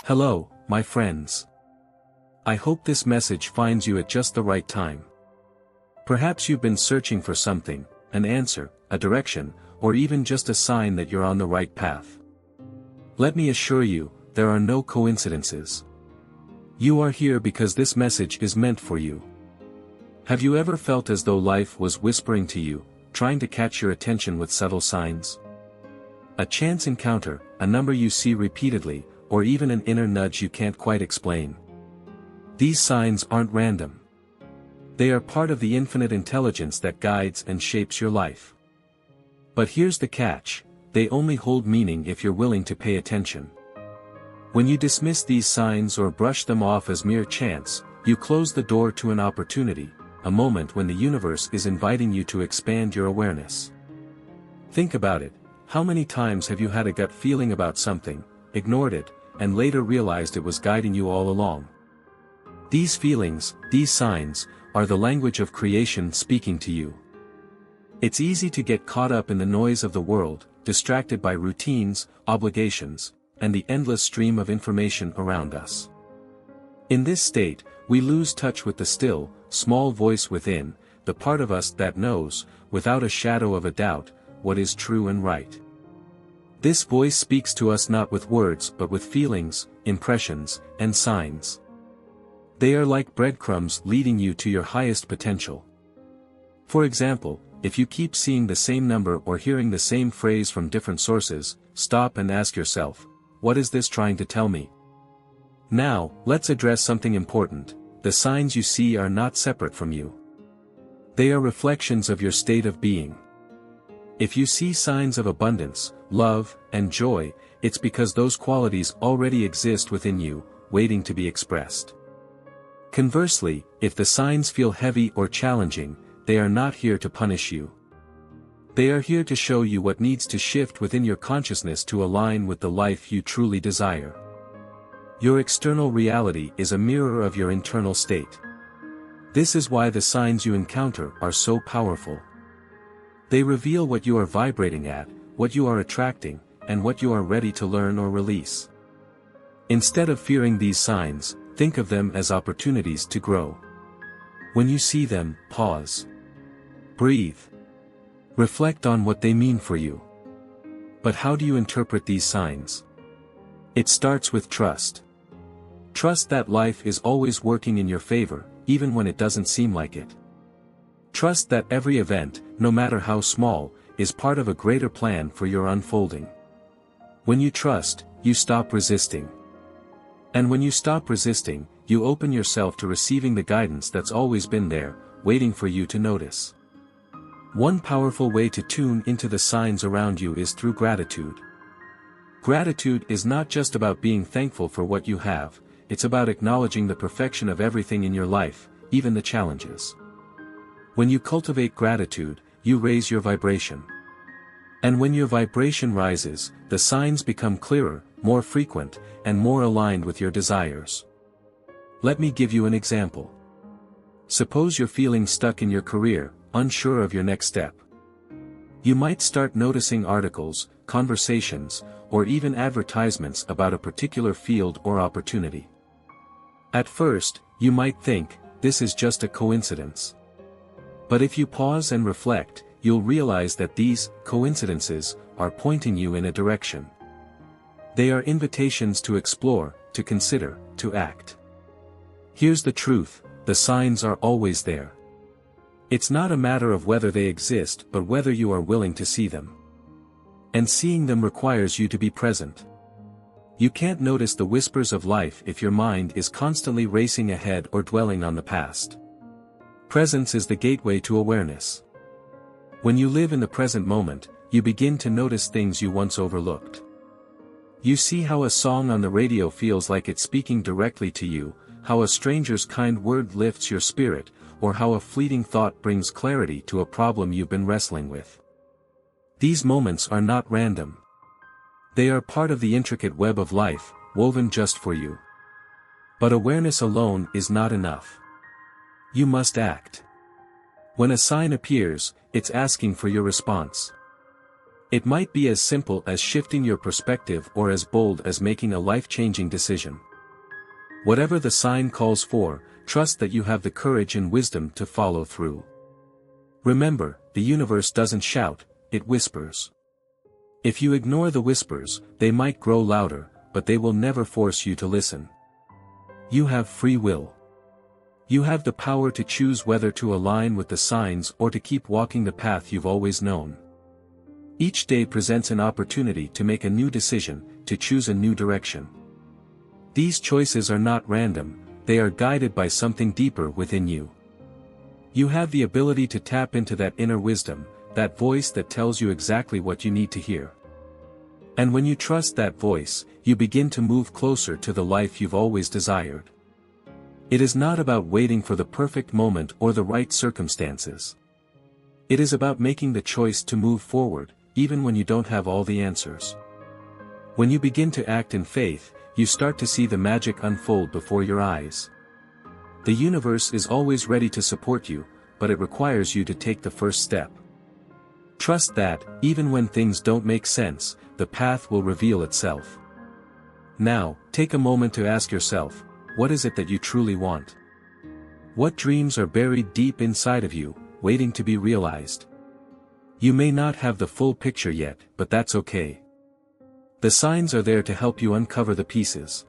Hello, my friends. I hope this message finds you at just the right time. Perhaps you've been searching for something, an answer, a direction, or even just a sign that you're on the right path. Let me assure you, there are no coincidences. You are here because this message is meant for you. Have you ever felt as though life was whispering to you, trying to catch your attention with subtle signs? A chance encounter, a number you see repeatedly, or even an inner nudge you can't quite explain. These signs aren't random. They are part of the infinite intelligence that guides and shapes your life. But here's the catch, they only hold meaning if you're willing to pay attention. When you dismiss these signs or brush them off as mere chance, you close the door to an opportunity, a moment when the universe is inviting you to expand your awareness. Think about it, how many times have you had a gut feeling about something, ignored it, and later realized it was guiding you all along? These feelings, these signs, are the language of creation speaking to you. It's easy to get caught up in the noise of the world, distracted by routines, obligations, and the endless stream of information around us. In this state, we lose touch with the still, small voice within, the part of us that knows, without a shadow of a doubt, what is true and right. This voice speaks to us not with words but with feelings, impressions, and signs. They are like breadcrumbs leading you to your highest potential. For example, if you keep seeing the same number or hearing the same phrase from different sources, stop and ask yourself, what is this trying to tell me? Now, let's address something important. The signs you see are not separate from you. They are reflections of your state of being. If you see signs of abundance, love, and joy, it's because those qualities already exist within you, waiting to be expressed. Conversely, if the signs feel heavy or challenging, they are not here to punish you. They are here to show you what needs to shift within your consciousness to align with the life you truly desire. Your external reality is a mirror of your internal state. This is why the signs you encounter are so powerful. They reveal what you are vibrating at, what you are attracting, and what you are ready to learn or release. Instead of fearing these signs, think of them as opportunities to grow. When you see them, pause. Breathe. Reflect on what they mean for you. But how do you interpret these signs? It starts with trust. Trust that life is always working in your favor, even when it doesn't seem like it. Trust that every event, no matter how small, is part of a greater plan for your unfolding. When you trust, you stop resisting. And when you stop resisting, you open yourself to receiving the guidance that's always been there, waiting for you to notice. One powerful way to tune into the signs around you is through gratitude. Gratitude is not just about being thankful for what you have, it's about acknowledging the perfection of everything in your life, even the challenges. When you cultivate gratitude, you raise your vibration. And when your vibration rises, the signs become clearer, more frequent, and more aligned with your desires. Let me give you an example. Suppose you're feeling stuck in your career, unsure of your next step. You might start noticing articles, conversations, or even advertisements about a particular field or opportunity. At first, you might think, this is just a coincidence. But if you pause and reflect, you'll realize that these coincidences are pointing you in a direction. They are invitations to explore, to consider, to act. Here's the truth, the signs are always there. It's not a matter of whether they exist but whether you are willing to see them. And seeing them requires you to be present. You can't notice the whispers of life if your mind is constantly racing ahead or dwelling on the past. Presence is the gateway to awareness. When you live in the present moment, you begin to notice things you once overlooked. You see how a song on the radio feels like it's speaking directly to you, how a stranger's kind word lifts your spirit, or how a fleeting thought brings clarity to a problem you've been wrestling with. These moments are not random. They are part of the intricate web of life, woven just for you. But awareness alone is not enough. You must act. When a sign appears, it's asking for your response. It might be as simple as shifting your perspective or as bold as making a life-changing decision. Whatever the sign calls for, trust that you have the courage and wisdom to follow through. Remember, the universe doesn't shout, it whispers. If you ignore the whispers, they might grow louder, but they will never force you to listen. You have free will. You have the power to choose whether to align with the signs or to keep walking the path you've always known. Each day presents an opportunity to make a new decision, to choose a new direction. These choices are not random, they are guided by something deeper within you. You have the ability to tap into that inner wisdom, that voice that tells you exactly what you need to hear. And when you trust that voice, you begin to move closer to the life you've always desired. It is not about waiting for the perfect moment or the right circumstances. It is about making the choice to move forward, even when you don't have all the answers. When you begin to act in faith, you start to see the magic unfold before your eyes. The universe is always ready to support you, but it requires you to take the first step. Trust that, even when things don't make sense, the path will reveal itself. Now, take a moment to ask yourself, what is it that you truly want? What dreams are buried deep inside of you, waiting to be realized? You may not have the full picture yet, but that's okay. The signs are there to help you uncover the pieces.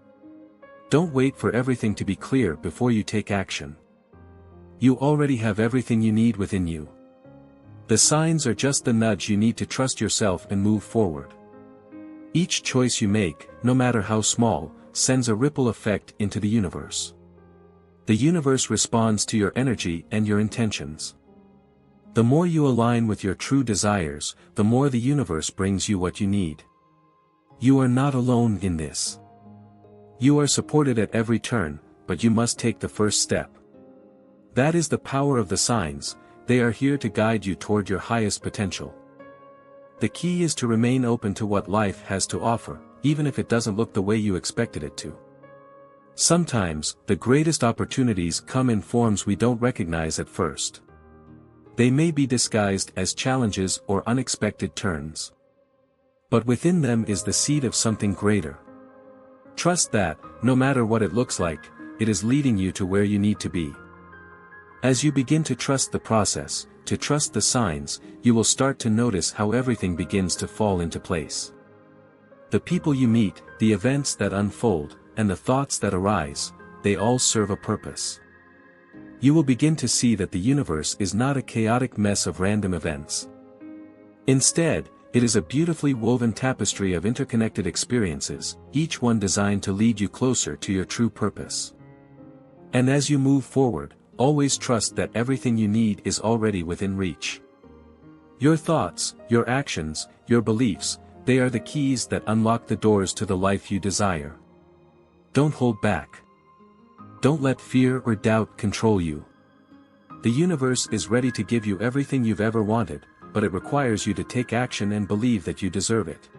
Don't wait for everything to be clear before you take action. You already have everything you need within you. The signs are just the nudge you need to trust yourself and move forward. Each choice you make, no matter how small, sends a ripple effect into the universe. The universe responds to your energy and your intentions. The more you align with your true desires, the more the universe brings you what you need. You are not alone in this. You are supported at every turn, but you must take the first step. That is the power of the signs, they are here to guide you toward your highest potential. The key is to remain open to what life has to offer, even if it doesn't look the way you expected it to. Sometimes, the greatest opportunities come in forms we don't recognize at first. They may be disguised as challenges or unexpected turns. But within them is the seed of something greater. Trust that, no matter what it looks like, it is leading you to where you need to be. As you begin to trust the process, to trust the signs, you will start to notice how everything begins to fall into place. The people you meet, the events that unfold, and the thoughts that arise, they all serve a purpose. You will begin to see that the universe is not a chaotic mess of random events. Instead, it is a beautifully woven tapestry of interconnected experiences, each one designed to lead you closer to your true purpose. And as you move forward, always trust that everything you need is already within reach. Your thoughts, your actions, your beliefs, they are the keys that unlock the doors to the life you desire. Don't hold back. Don't let fear or doubt control you. The universe is ready to give you everything you've ever wanted, but it requires you to take action and believe that you deserve it.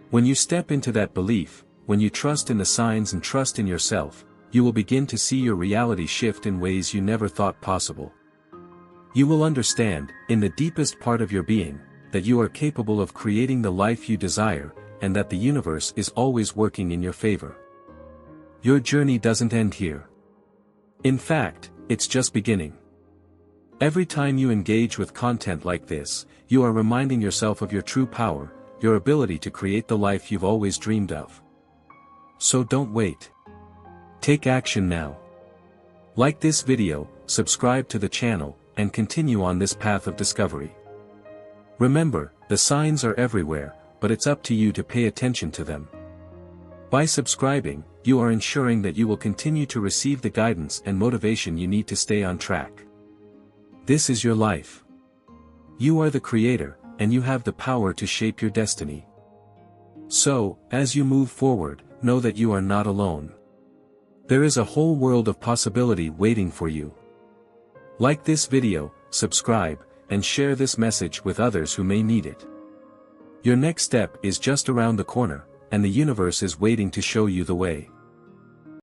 When you step into that belief, when you trust in the signs and trust in yourself, you will begin to see your reality shift in ways you never thought possible. You will understand, in the deepest part of your being, that you are capable of creating the life you desire, and that the universe is always working in your favor. Your journey doesn't end here. In fact, it's just beginning. Every time you engage with content like this, you are reminding yourself of your true power, your ability to create the life you've always dreamed of. So don't wait. Take action now. Like this video, subscribe to the channel, and continue on this path of discovery. Remember, the signs are everywhere, but it's up to you to pay attention to them. By subscribing, you are ensuring that you will continue to receive the guidance and motivation you need to stay on track. This is your life. You are the creator, and you have the power to shape your destiny. So, as you move forward, know that you are not alone. There is a whole world of possibility waiting for you. Like this video, subscribe, and share this message with others who may need it. Your next step is just around the corner, and the universe is waiting to show you the way.